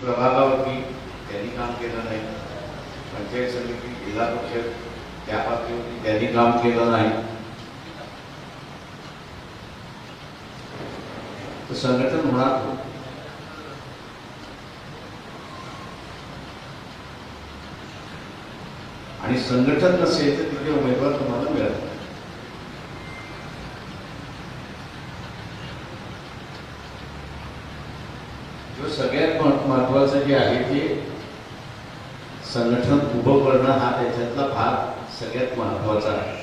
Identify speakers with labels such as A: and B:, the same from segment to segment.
A: प्रभागावरती त्यांनी काम केलं नाही, पंचायत समिती, जिल्हा परिषद त्या पातळीवरती त्यांनी काम केलं नाही, तर संघटन होणार नाही. आणि संघटन नसेल तर तिथे उमेदवार तुम्हाला मिळत नाही. जो सगळ्यात महत्वाचं जे आहे ते संघटन उभं करणं हा त्याच्यातला भाग सगळ्यात महत्वाचा आहे.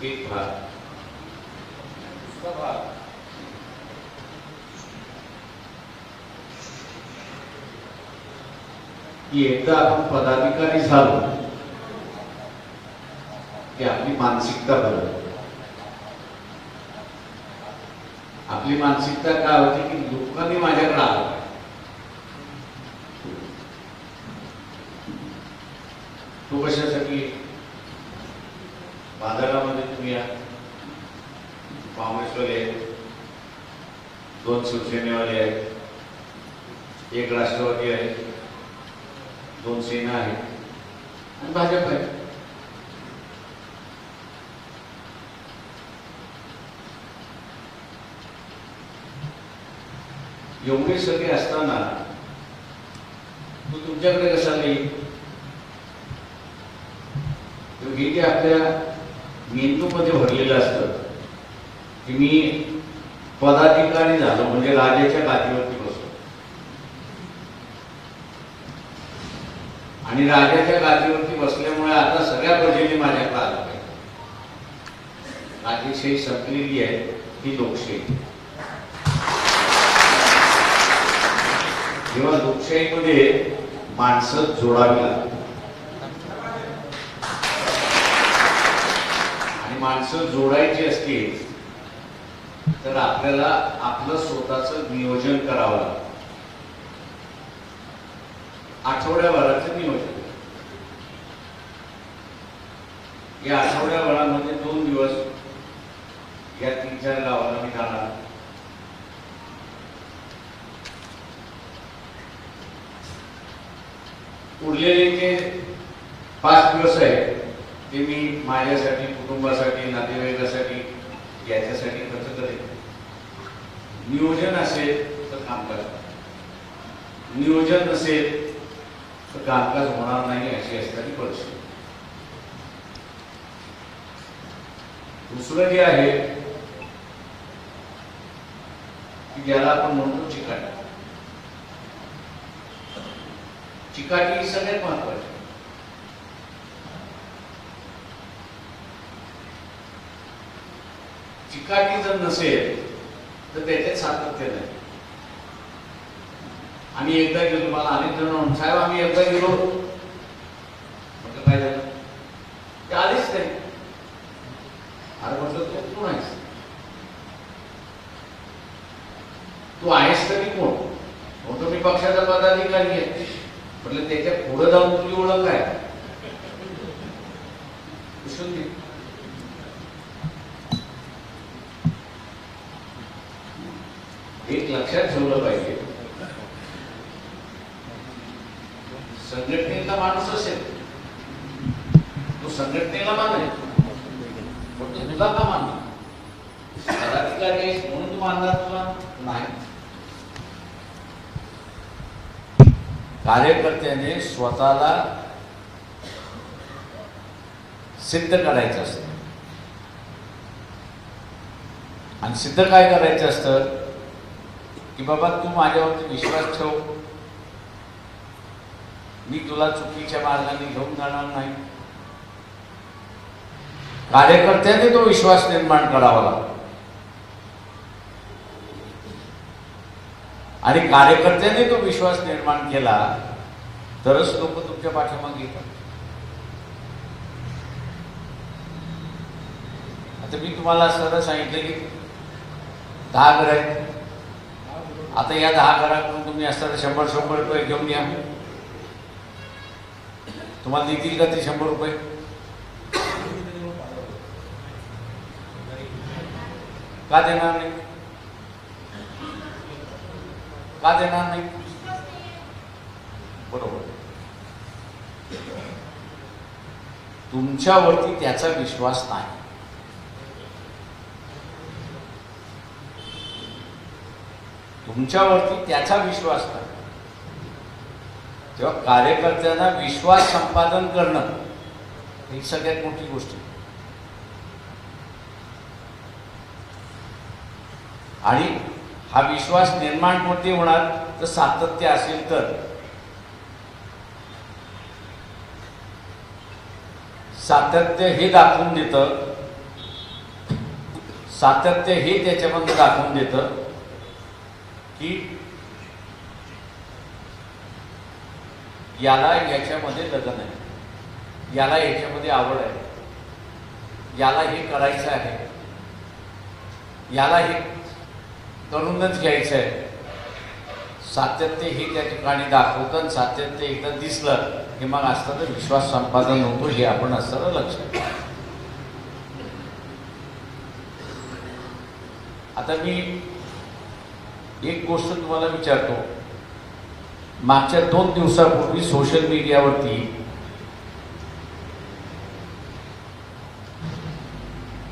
A: एक भाग. दुसरा भाग की एकदा आपण पदाधिकारी झालो की आपली मानसिकता बदलते. आपली मानसिकता काय होती की लोकांनी माझ्याकडे आलं, तो कशासाठी? बाजारामध्ये तुम्ही या काँग्रेसवाले आहेत, 2 शिवसेनेवाले आहेत, 1 राष्ट्रवादी आहे, 2 सेना आहे आणि भाजप आहे. एवढे सगळे असताना तो तुमच्याकडे कसा येईल? हे जे आपल्या मेंदूमध्ये भरलेलं असतं की मी पदाधिकारी झालो म्हणजे राजाच्या गादीवरती बसलो, आणि राजाच्या गादीवरती बसल्यामुळे आता सगळ्या प्रजेने माझ्याकडे आलं पाहिजे. राजेशाही संपलेली आहे, ती लोकशाही. जेव्हा लोकशाहीमध्ये माणसं जोडावी लागतात आणि माणसं जोडायची असतील तर आपल्याला आपलं स्वतःचं नियोजन करावं लागतं. आठवड्याभराचं नियोजन. या आठवड्याभरामध्ये 2 दिवस या 3-4 गावाला मी जाणार. उरलेले जे 5 दिवस आहेत ते मी माझ्यासाठी, कुटुंबासाठी, नातेवाईकासाठी याच्यासाठी खर्च करेन. नियोजन असेल तर कामकाज, नियोजन नसेल तर कामकाज होणार नाही अशी असणारी परिस्थिती. दुसरं जे आहे की ज्याला आपण म्हणतो चिकाटी. चिकाटी ही सगळ्यात महत्वाची. चिकाटी जर नसेल तर त्याच्यात सातत्य नाही. आम्ही एकदा गेलो, मला अनेक जण म्हणून साहेब आम्ही एकदा गेलो, म्हटलं काय झालं? ते आलेच नाही. अरे म्हटलं तू कोण आहेस? तू आहेस तरी कोण? म्हणतो मी पक्षाचा पदाधिकारी आहे. म्हटलं त्याच्या पुढे जाऊन तुझी ओळख काय? एक लक्षात ठेवलं पाहिजे, संघटनेचा माणूस असेल तो संघटनेला मानेल, पण तुला का मानणार? पदाधिकारी आहेस म्हणून तू मानणार तुला नाही. कार्यकर्त्याने स्वतःला सिद्ध करायचं असतं. आणि सिद्ध काय करायचं असतं की बाबा तू माझ्यावरती विश्वास ठेव, मी तुला चुकीच्या मार्गाने घेऊन जाणार नाही. कार्यकर्त्याने तो विश्वास निर्माण करावा लागतो. आणि कार्यकर्त्याने तो विश्वास निर्माण केला तरच लोक तुमच्या पाठीमागे येतात. आता मी तुम्हाला सरळ सांगितलं की 10 घर आहेत. आता या 10 घराकडून तुम्ही असताना 100 रुपये घेऊन या. तुम्हाला देतील का ते 100 रुपये? का देणार नाही? का देणार नाही? बरोबर. तुमच्यावरती त्याचा विश्वास नाही. तुमच्यावरती त्याचा विश्वास नाही. तेव्हा कार्यकर्त्यांना विश्वास संपादन करणं ही सगळ्यात मोठी गोष्ट आहे. आणि हा विश्वास निर्माण कोणते होणार तर सातत्य असेल तर. सातत्य हे दाखवून देतं, सातत्य हे त्याच्यामध्ये दाखवून देतं की याला याच्यामध्ये लगन आहे, याला याच्यामध्ये आवड आहे, याला हे करायचं आहे, याला हे करूनच घ्यायचं आहे. सातत्य हे त्या ठिकाणी दाखवतं आणि सातत्य एकदा दिसलं की मग असताना विश्वास संपादन होतो हे आपण असताना लक्षात. आता मी एक गोष्ट तुम्हाला विचारतो. मागच्या 2 दिवसापूर्वी सोशल मीडियावरती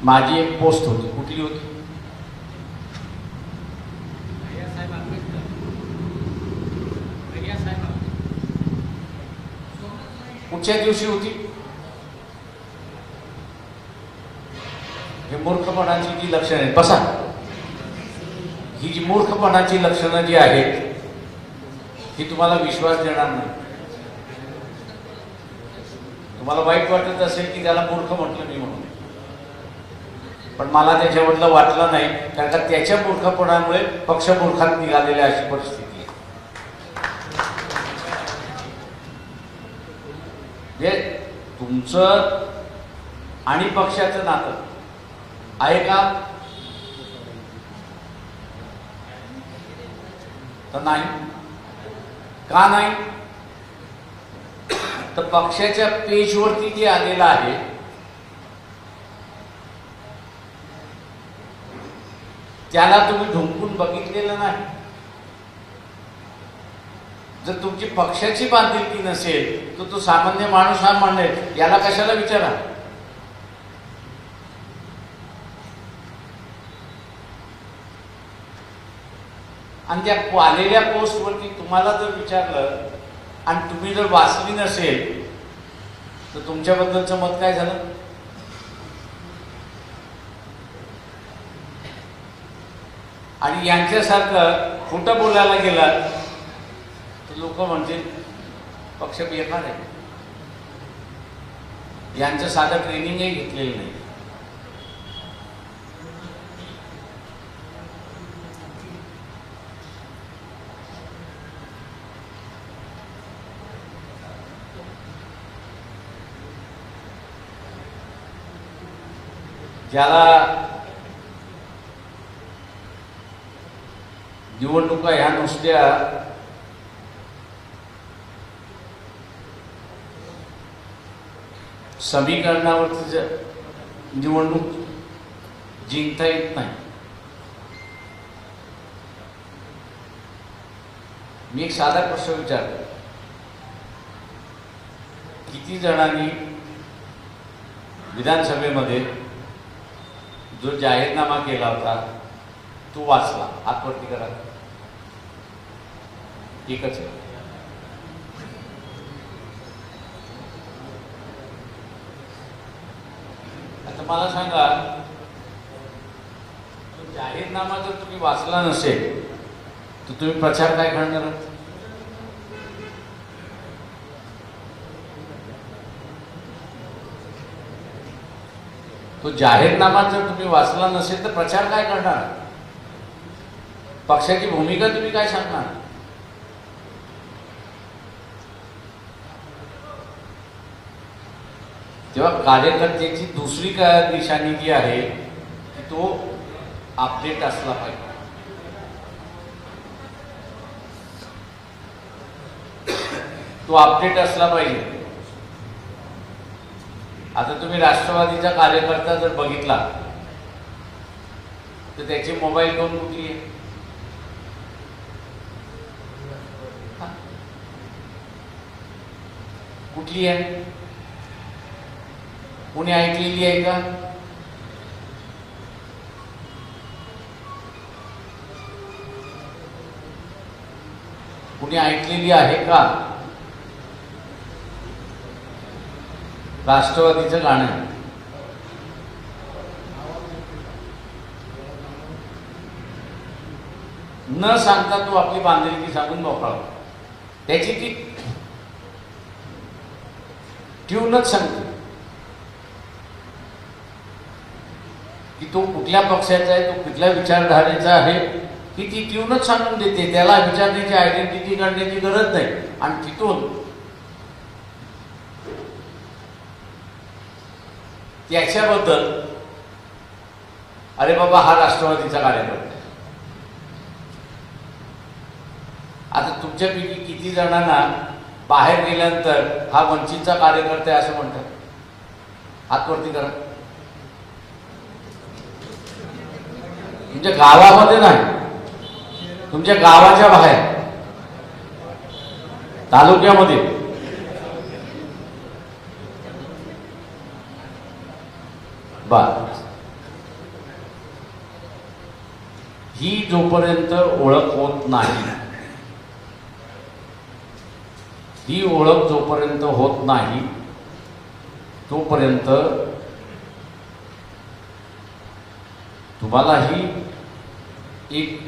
A: माझी एक पोस्ट होती. कुठली होती? कुठच्या दिवशी होती? हे मूर्खपणाची जी लक्षणं आहेत, बसा, ही जी मूर्खपणाची लक्षणं जी आहेत ही तुम्हाला विश्वास देणार नाही. तुम्हाला वाईट वाटत असेल की त्याला मूर्ख म्हटलं मी म्हणून, पण मला त्याच्यामधलं वाटलं नाही, कारण का त्याच्या मूर्खपणामुळे पक्ष मूर्खात निघालेली अशी परिस्थिती आहे. म्हणजे तुमचं आणि पक्षाचं नातं आहे का तर नाही. का नाही तर पक्षाच्या पेजवरती जे आलेलं आहे त्याला तुम्ही ढुंकून बघितलेलं नाही. जर तुमची पक्षाची बांधिलकी नसेल तर तो सामान्य माणूस हा म्हणेल याला कशाला विचारा. आणि त्या आलेल्या पोस्टवरती तुम्हाला जर विचारलं आणि तुम्ही जर वाचली नसेल तर तुमच्याबद्दलचं मत काय झालं? आणि यांच्यासारखं खोटं बोलायला गेलात तर लोक म्हणतील पक्ष बेकार आहे. यांचं साधं ट्रेनिंगही घेतलेलं नाही. ज्याला निवडणुका ह्या नुसत्या समीकरणावरती निवडणूक जिंकता येत नाही. मी एक साधा प्रश्न विचारतो. किती जणांनी विधानसभेमध्ये जो जाहीरनामा केला होता तो वाचला? हातवरती करा. एकच आहे. आता मला सांगा, तो जाहीरनामा जर तुम्ही वाचला नसेल तर तुम्ही प्रचार काय करणार? तो जाहीरनामा जर तुम्ही वाचला नसेल तर प्रचार काय करणार? पक्षाची भूमिका तुम्ही काय सांगणार? तेव्हा कार्यकर्त्याची दुसरी काय निशाणी जी आहे की तो अपडेट असला पाहिजे. तो अपडेट असला पाहिजे. आता तुम्ही राष्ट्रवादीचा कार्यकर्ता जर बघितला तर त्याची मोबाईल फोन कुठली आहे? कुठली आहे? कोणी ऐकलेली आहे का? कुणी ऐकलेली आहे का? राष्ट्रवादीचं गाणं न सांगता तू आपली बांधिलकी सांगून मोकळा. त्याची ती ट्यूनच सांगते की तो कुठल्या पक्षाचा आहे, तो कुठल्या विचारधारेचा आहे, की ती ट्यूनच सांगून देते. त्याला विचारण्याची आयडेंटिटी काढण्याची गरज नाही. आणि तिथून त्याच्याबद्दल अरे बाबा हा राष्ट्रवादीचा कार्यकर्ता आहे. आता तुमच्यापैकी किती जणांना बाहेर गेल्यानंतर हा वंचितचा कार्यकर्ता आहे असं म्हणतात? हातवरती करा. तुमच्या गावामध्ये नाही, तुमच्या गावाच्या बाहेर, तालुक्यामध्ये ही जोपर्यंत ओळख होत नाही, ही ओळख जोपर्यंत होत नाही तोपर्यंत तुम्हालाही एक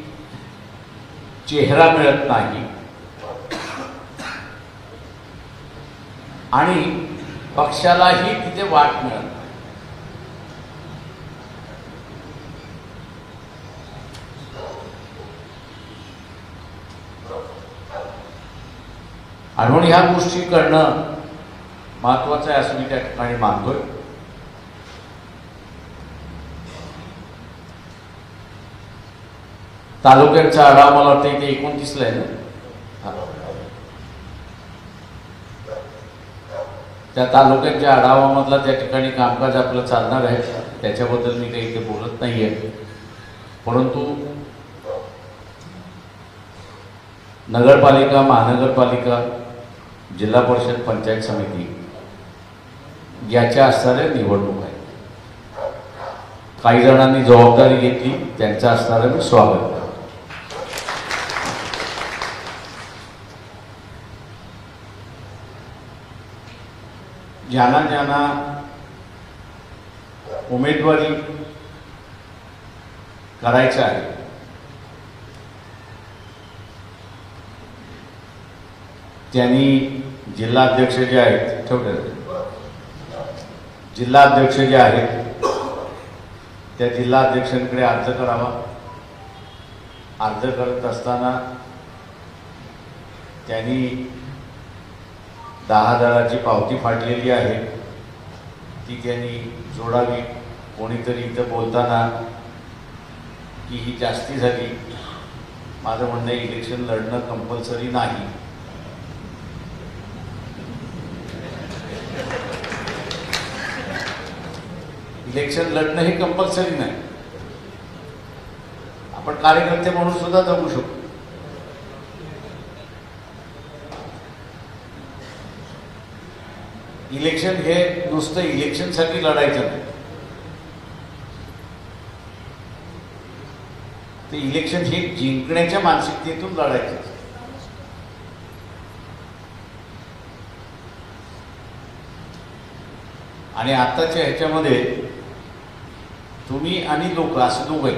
A: चेहरा मिळत नाही आणि पक्षालाही तिथे वाट मिळत नाही. आणि म्हणून ह्या गोष्टी करणं महत्वाचं आहे असं मी त्या ठिकाणी मानतोय. तालुक्यांचा आढावा मला वाटतं इथे 29ला आहे ना. त्या तालुक्यांच्या आढावामधला त्या ठिकाणी कामकाज आपलं चालणार आहे, त्याच्याबद्दल मी काही इथे बोलत नाहीये. परंतु नगरपालिका, महानगरपालिका, जिल्हा परिषद, पंचायत समिती याच्या असणाऱ्या निवडणूक आहेत. काही जणांनी जबाबदारी घेतली, त्यांचं असणारं मी स्वागत करतो. ज्यांना ज्यांना उमेदवारी करायचं आहे त्यांनी जिल्हाध्यक्ष जे आहेत, जिल्हाध्यक्ष जे आहेत त्या जिल्हाध्यक्षांकडे अर्ज करावा. अर्ज करत असताना त्यांनी 10,000ची पावती फाडलेली आहे ती त्यांनी जोडावी. कोणीतरी इथं बोलताना की ही जास्ती झाली. माझं म्हणणं इलेक्शन लढणं कंपल्सरी नाही. इलेक्शन लढणं हे कंपल्सरी नाही. आपण कार्यकर्ते म्हणून सुद्धा जगू शकतो. इलेक्शन हे नुसतं इलेक्शनसाठी लढायचं नाही. ते इलेक्शन हे जिंकण्याच्या मानसिकतेतून लढायचं. आणि आताच्या ह्याच्यामध्ये तुम्ही आणि लोक असं दोघं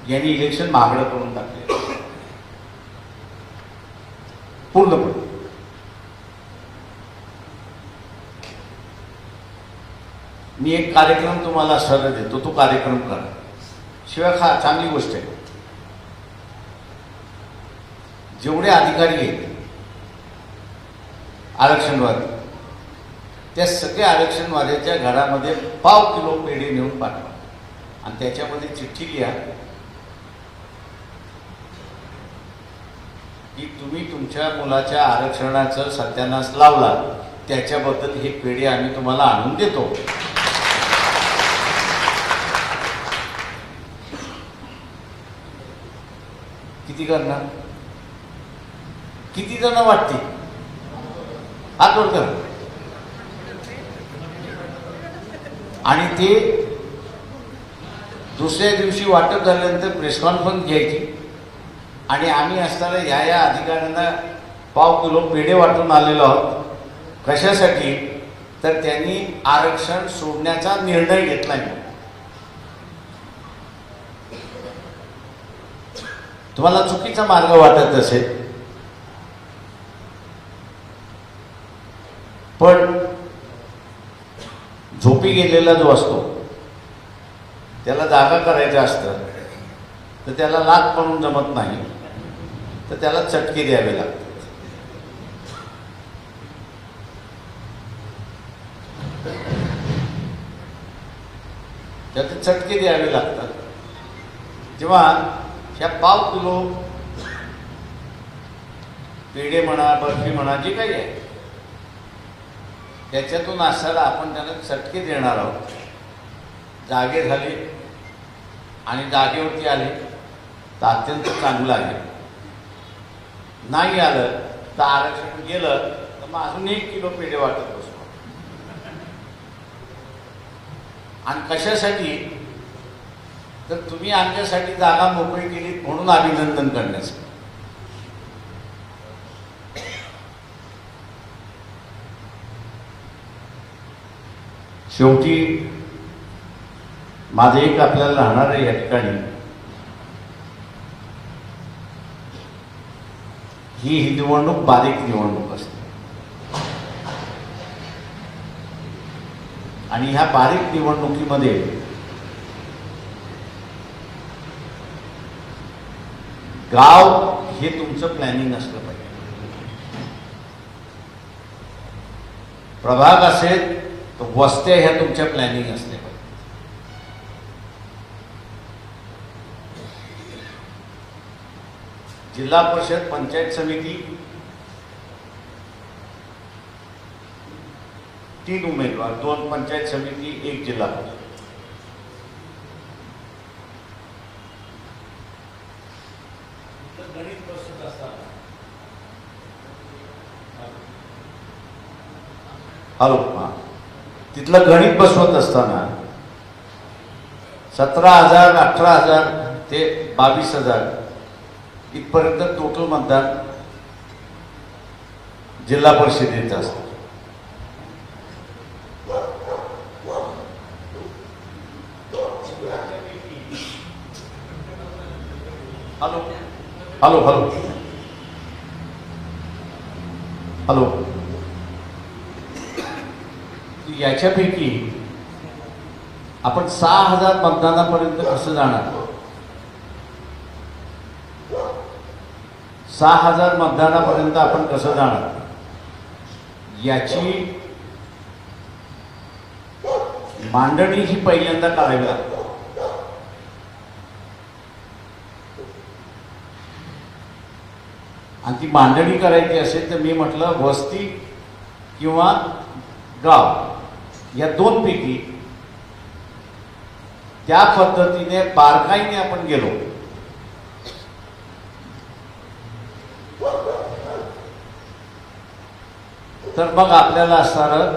A: यांनी इलेक्शन महागडं करून टाकले पूर्णपणे. मी एक कार्यक्रम तुम्हाला सल्ला देतो, तो कार्यक्रम करा. शिवाय खा, चांगली गोष्ट आहे. जेवढे अधिकारी आहेत आरक्षणवादी, त्या सगळ्या आरक्षणवाद्याच्या घरामध्ये पाव किलो पेढे नेऊन पाठवा आणि त्याच्यामध्ये चिठ्ठी लिहा की तुम्ही तुमच्या मुलाच्या आरक्षणाचं सत्यानाश लावला, त्याच्याबद्दल हे पेढे आम्ही तुम्हाला आणून देतो. किती करणार? किती जण वाटतील? हात वर कर. आणि ते दुसऱ्या दिवशी वाटप झाल्यानंतर प्रेस कॉन्फरन्स घ्यायची आणि आम्ही असताना या अधिकाऱ्यांना पाव किलो पेढे वाटून आलेलो आहोत. कशासाठी? तर त्यांनी आरक्षण सोडण्याचा निर्णय घेतला नाही. तुम्हाला चुकीचा मार्ग वाटत असेल पण झोपी गेलेला जो असतो त्याला जागा करायचं असतं तर त्याला लाथ म्हणून जमत नाही, तर त्याला चटके द्यावे लागतात. त्याचे चटके द्यावे लागतात. जेव्हा ह्या पाव किलो पेढे म्हणा, बर्फी म्हणा, जे काही आहे त्याच्यातून असताना आपण त्यांना चटके देणार आहोत. जागे झाले आणि जागेवरती आले तर अत्यंत चांगलं आहे. नाही आलं तर आरक्षण गेलं तर मग अजून 1 किलो पेढे वाटत बसतो. आणि कशासाठी? तर तुम्ही आमच्यासाठी जागा मोकळी केली म्हणून अभिनंदन करण्याचं. शेवटी माझं एक आपल्याला राहणार आहे या ठिकाणी, ही निवडणूक बारीक निवडणूक असते आणि ह्या बारीक निवडणुकीमध्ये गाव हे तुमचं प्लॅनिंग असलं पाहिजे. प्रभाग असेल तर वस्त्या ह्या तुमच्या प्लॅनिंग असल्या पाहिजे. जिल्हा परिषद, पंचायत समिती 3 उमेदवार, 2 पंचायत समिती, 1 जिल्हा परिषद. गणित बसत असताना हॅलो तिथलं गणित बसवत असताना 17,000, 18,000 ते 22,000 इथपर्यंत टोटल मतदान जिल्हा परिषदेचं असतं. हॅलो हॅलो हॅलो हॅलो याच्यापैकी आपण 6,000 मतदानापर्यंत कसं जाणार? 6,000 मतदानापर्यंत आपण कसं जाणार याची मांडणी ही पहिल्यांदा करावी लागते. आणि ती मांडणी करायची असेल तर मी म्हटलं वस्ती किंवा गाव या 2 पैकी त्या पद्धतीने बारकाईने आपण गेलो तर मग आपल्याला असणारं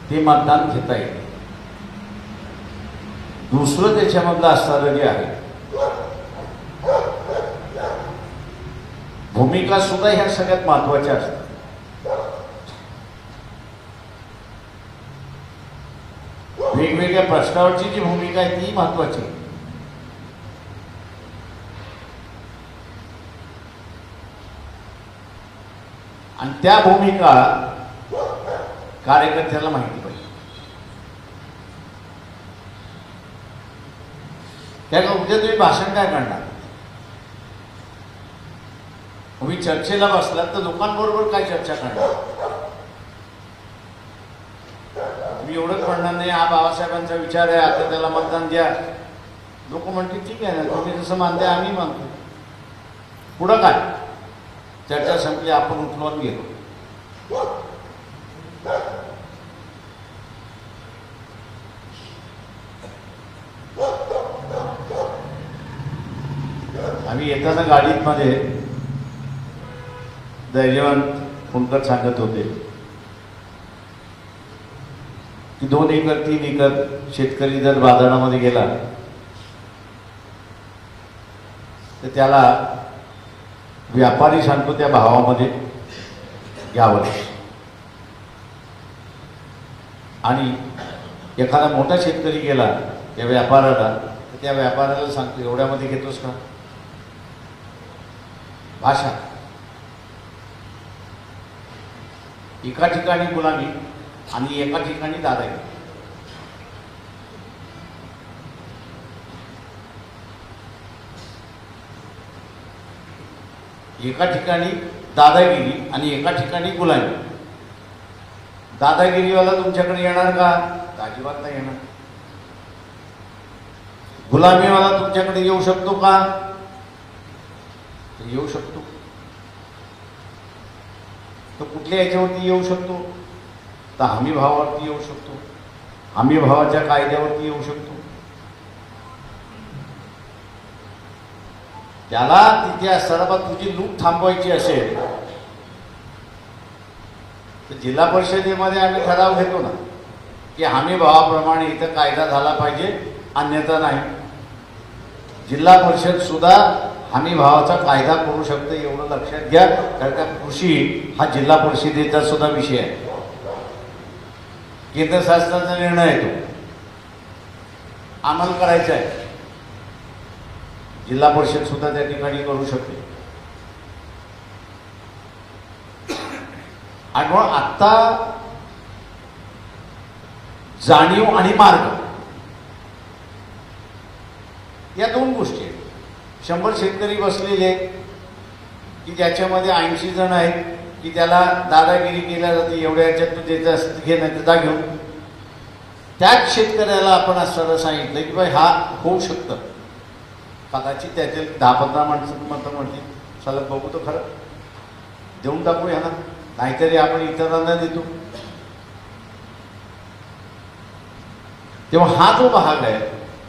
A: ते मतदान घेता येईल. दुसरं त्याच्यामधलं असणारं जे आहे भूमिका सुद्धा ह्या सगळ्यात महत्वाच्या असतात. वेगवेगळ्या प्रश्नावरची जी भूमिका आहे ती महत्वाची. आणि त्या भूमिका कार्यकर्त्याला माहिती पाहिजे. त्या उद्या तुम्ही भाषण काय करणार? तुम्ही चर्चेला बसलात तर लोकांबरोबर काय चर्चा करणार? तुम्ही एवढंच म्हणणार नाही हा बाबासाहेबांचा विचार आहे आता त्याला मतदान द्या. लोक म्हणतील ठीक आहे ना, तुम्ही जसं मानताय आम्ही मानतो. पुढं काय? चर्चा संपली, आपण उठवून गेलो. आम्ही येताना गाडीत मध्ये धैर्यवंत फुंकर सांगत होते की 2 एकर 3 एकर शेतकरी जर बाजारामध्ये गेला तर त्याला व्यापारी सांगतो त्या भावामध्ये घ्यावं. आणि एखादा मोठा शेतकरी गेला त्या व्यापाराला तर त्या व्यापाऱ्याला सांगतो एवढ्यामध्ये घेतोस का. भाषा. एका ठिकाणी गुलामी आणि एका ठिकाणी दादागिरी. एका ठिकाणी दादागिरी आणि एका ठिकाणी गुलामी. दादागिरीवाला तुमच्याकडे येणार का? अजिबात नाही येणार. गुलामीवाला तुमच्याकडे येऊ शकतो का? येऊ शकतो. तो कुठल्या याच्यावरती येऊ शकतो? तर हमी भावावरती येऊ शकतो. हमी भावाच्या कायद्यावरती येऊ शकतो. त्याला तिथे असताना तुझी लूट थांबवायची असेल तर जिल्हा परिषदेमध्ये आम्ही ठराव घेतो ना की हमी भावाप्रमाणे इथं कायदा झाला पाहिजे, अन्यथा नाही. जिल्हा परिषद सुद्धा हमी भावाचा कायदा करू शकते एवढं लक्षात घ्या. कारण का कृषी हा जिल्हा परिषदेचा सुद्धा विषय आहे. केंद्र शासनाचा निर्णय आहे, तो अंमल करायचा आहे. जिल्हा परिषद सुद्धा त्या ठिकाणी करू शकते. आणि म्हणून आत्ता जाणीव आणि मार्ग या 2 गोष्टी आहेत. 100 शेतकरी बसलेले आहेत की ज्याच्यामध्ये 80 जण आहेत की त्याला दादागिरी केल्या जाते. एवढ्या याच्यात तू द्यायचं असं घे, नाही तर जा घेऊन. त्याच शेतकऱ्याला आपण असं सांगितलं की बाई हा होऊ शकतं. कदाचित त्याचे 10-15 माणसं म्हणतील चला बघू तर खरं, देऊन टाकू ह्याला, नाहीतरी आपण इतरांना देतो. तेव्हा हा जो भाग आहे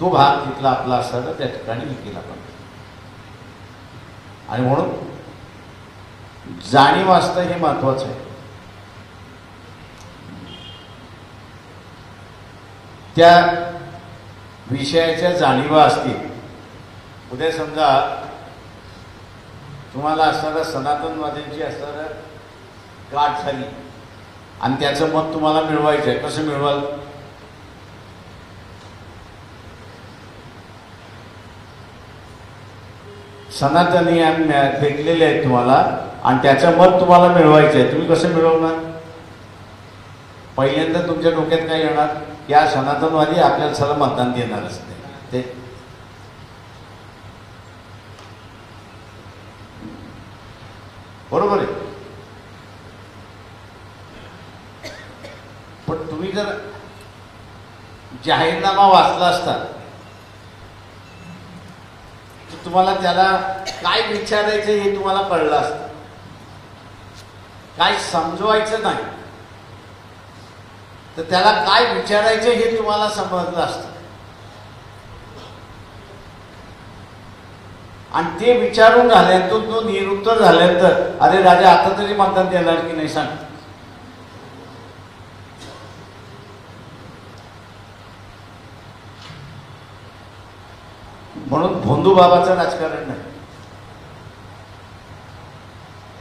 A: तो भाग तिथला आपला असताना त्या ठिकाणी हे केला पाहिजे. आणि म्हणून जाणीव असतं हे महत्वाचं आहे. त्या विषयाच्या जाणीवा असतील. उद्या समजा तुम्हाला असणारा सनातनवाद्यांची असणारा गाठ झाली आणि त्याचं मत तुम्हाला मिळवायचं आहे. कसं मिळवाल? सनातनी भेटलेले आहेत तुम्हाला आणि त्याचं मत तुम्हाला मिळवायचं आहे. तुम्ही कसं मिळवणार? पहिल्यांदा तुमच्या डोक्यात काय येणार? या सनातनवादी आपल्याला सगळं मतदान देणारच नाही. ते बरोबर आहे. पण तुम्ही जर जाहीरनामा वाचला असता तर तुम्हाला त्याला काय विचारायचं हे तुम्हाला कळलं असतं. काय समजवायचं नाही तर त्याला काय विचारायचं हे तुम्हाला समजलं असतं. आणि ते विचारून झाल्यानंतर तो निरुत्तर झाल्यानंतर अरे राजा आता तरी मतदान देणार की नाही सांग. म्हणून भोंदूबाबाचं राजकारण नाही,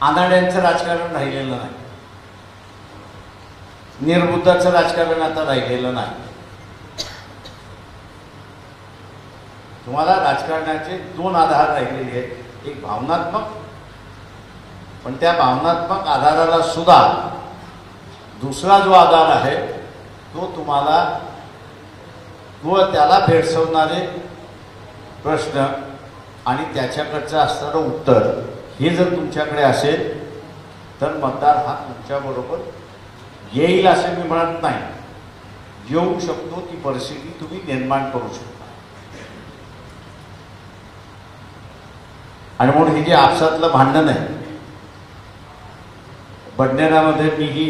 A: आनाड्यांचं राजकारण राहिलेलं नाही, निर्बुद्धाचं राजकारण आता राहिलेलं नाही. तुम्हाला राजकारणाचे 2 आधार राहिलेले आहेत. एक भावनात्मक, पण त्या भावनात्मक आधाराला सुद्धा दुसरा जो आधार आहे तो तुम्हाला व त्याला भेडसवणारे प्रश्न आणि त्याच्याकडचं असणारं उत्तर हे जर तुमच्याकडे असेल तर मतदार हा तुमच्याबरोबर येईल असं मी म्हणत नाही. येऊ शकतो, ती परिस्थिती तुम्ही निर्माण करू शकता. आणि म्हणून हे जे आपसातलं भांडण आहे, बडनेरामध्ये मीही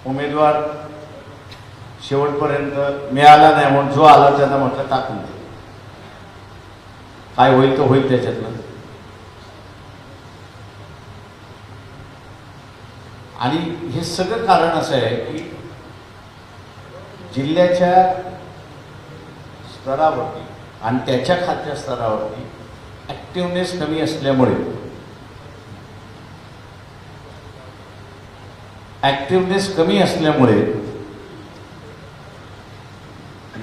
A: उमेदवार शेवटपर्यंत मिळाला नाही म्हणून जो आला त्यांना म्हटलं टाकून दे, काय होईल तर होईल त्याच्यातलं. आणि हे सगळं कारण असं आहे की जिल्ह्याच्या स्तरावरती आणि त्याच्या खालच्या स्तरावरती ॲक्टिव्हनेस कमी असल्यामुळे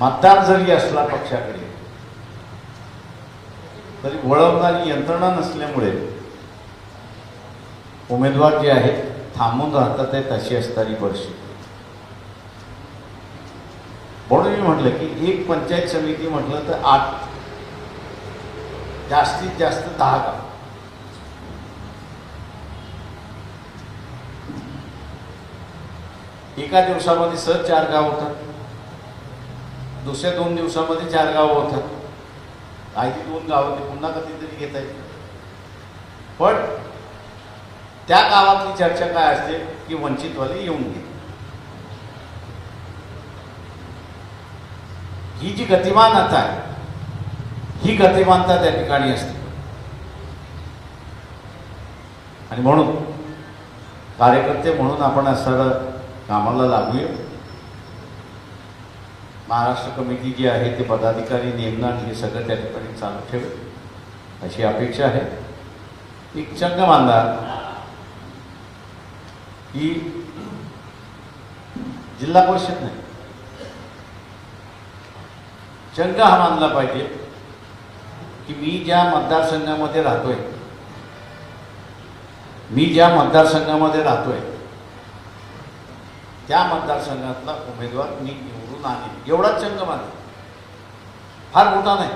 A: मतदार जरी असला पक्षाकडे तरी वळवणारी यंत्रणा नसल्यामुळे उमेदवार जे आहेत थांबून राहतात आहेत अशी असणारी परिस्थिती. म्हणून मी म्हटलं की एक पंचायत समिती म्हटलं तर 8 जास्तीत जास्त 10 गाव. एका दिवसामध्ये सहज 4 गाव होतात, दुसऱ्या 2 दिवसामध्ये 4 गाव होतात, काही 2 गावं ते पुन्हा कधीतरी घेता येईल. पण त्या गावातली चर्चा काय असते की वंचितवाले येऊन गेले. ही जी गतिमानता आहे ही गतिमानता त्या ठिकाणी असते. आणि म्हणून कार्यकर्ते म्हणून आपण असं कामाला लागूया. महाराष्ट्र कमिटी जी आहे ते पदाधिकारी नेमणं हे सगळं त्या ठिकाणी चालू ठेवेल अशी अपेक्षा आहे. एक चंग बांधा की जिल्हा परिषद नाही, चंग हा मानला पाहिजे की मी ज्या मतदारसंघामध्ये राहतोय त्या मतदारसंघातला उमेदवार मी निवडून आणेल एवढाच चंग मानला, फार मोठा नाही.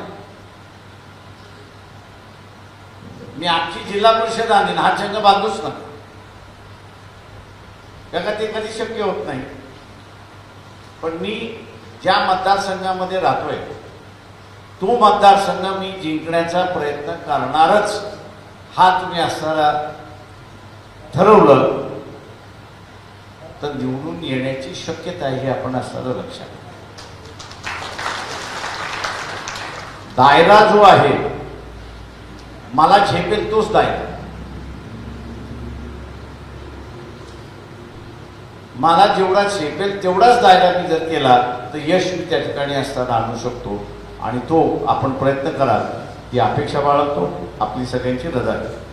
A: मी आमची जिल्हा परिषद आणेन हा चंग बांधूच ना, का ते कधी शक्य होत नाही. पण मी ज्या मतदारसंघामध्ये राहतोय तो मतदारसंघ मी जिंकण्याचा प्रयत्न करणारच हा तुम्ही असणारा ठरवलं तर निवडून येण्याची शक्यता आहे हे आपण असणारं लक्षात. दायरा जो आहे मला झेपेल तोच दायरा, मला जेवढा झेपेल तेवढाच दायरा मी जर केला तर यश मी त्या ठिकाणी असताना आणू शकतो. आणि तो आपण प्रयत्न कराल ही अपेक्षा बाळगतो. आपली सगळ्यांची रजा घेतो.